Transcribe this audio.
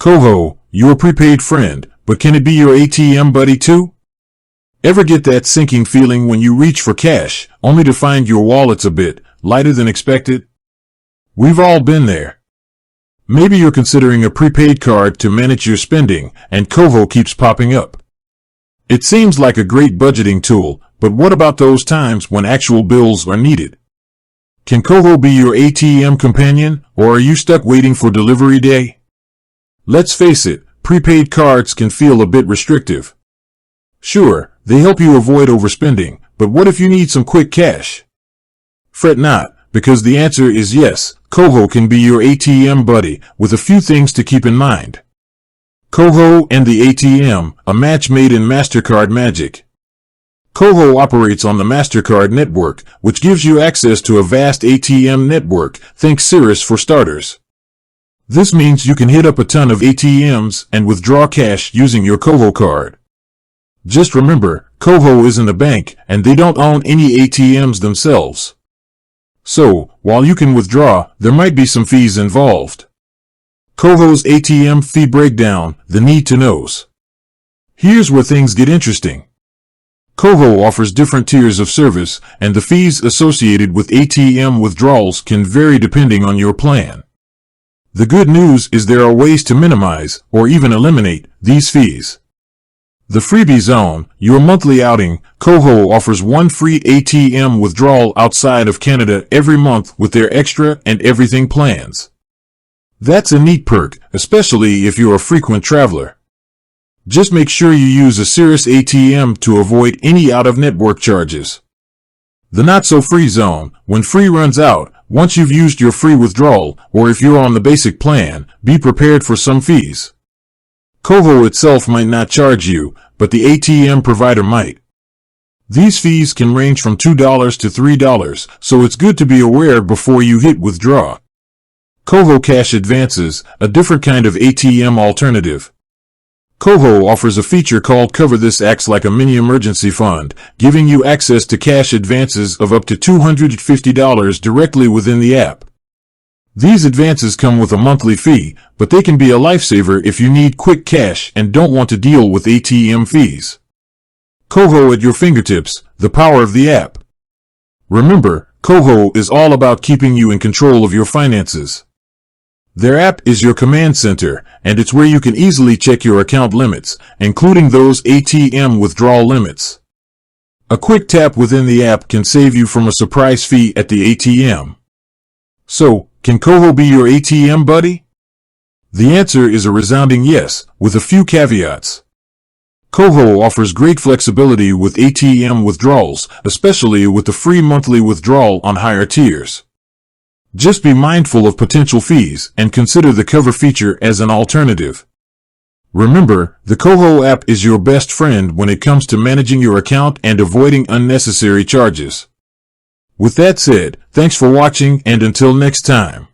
KOHO, your prepaid friend, but can it be your ATM buddy too? Ever get that sinking feeling when you reach for cash, only to find your wallet's a bit lighter than expected? We've all been there. Maybe you're considering a prepaid card to manage your spending, and KOHO keeps popping up. It seems like a great budgeting tool, but what about those times when actual bills are needed? Can KOHO be your ATM companion, or are you stuck waiting for delivery day? Let's face it, prepaid cards can feel a bit restrictive. Sure, they help you avoid overspending, but what if you need some quick cash? Fret not, because the answer is yes, KOHO can be your ATM buddy, with a few things to keep in mind. KOHO and the ATM, a match made in MasterCard magic. KOHO operates on the MasterCard network, which gives you access to a vast ATM network, think Cirrus for starters. This means you can hit up a ton of ATMs and withdraw cash using your KOHO card. Just remember, KOHO isn't a bank, and they don't own any ATMs themselves. So, while you can withdraw, there might be some fees involved. KOHO's ATM fee breakdown, the need-to-knows. Here's where things get interesting. KOHO offers different tiers of service, and the fees associated with ATM withdrawals can vary depending on your plan. The good news is there are ways to minimize, or even eliminate, these fees. The Freebie Zone, your monthly outing, KOHO offers one free ATM withdrawal outside of Canada every month with their extra and everything plans. That's a neat perk, especially if you're a frequent traveler. Just make sure you use a Cirrus ATM to avoid any out-of-network charges. The Not-So-Free Zone, when free runs out, once you've used your free withdrawal, or if you're on the basic plan, be prepared for some fees. KOHO itself might not charge you, but the ATM provider might. These fees can range from $2 to $3, so it's good to be aware before you hit withdraw. KOHO Cash Advances, a different kind of ATM alternative. KOHO offers a feature called Cover. This acts like a mini emergency fund, giving you access to cash advances of up to $250 directly within the app. These advances come with a monthly fee, but they can be a lifesaver if you need quick cash and don't want to deal with ATM fees. KOHO at your fingertips, the power of the app. Remember, KOHO is all about keeping you in control of your finances. Their app is your command center, and it's where you can easily check your account limits, including those ATM withdrawal limits. A quick tap within the app can save you from a surprise fee at the ATM. So, can KOHO be your ATM buddy? The answer is a resounding yes, with a few caveats. KOHO offers great flexibility with ATM withdrawals, especially with the free monthly withdrawal on higher tiers. Just be mindful of potential fees and consider the cover feature as an alternative. Remember, the KOHO app is your best friend when it comes to managing your account and avoiding unnecessary charges. With that said, thanks for watching, and until next time.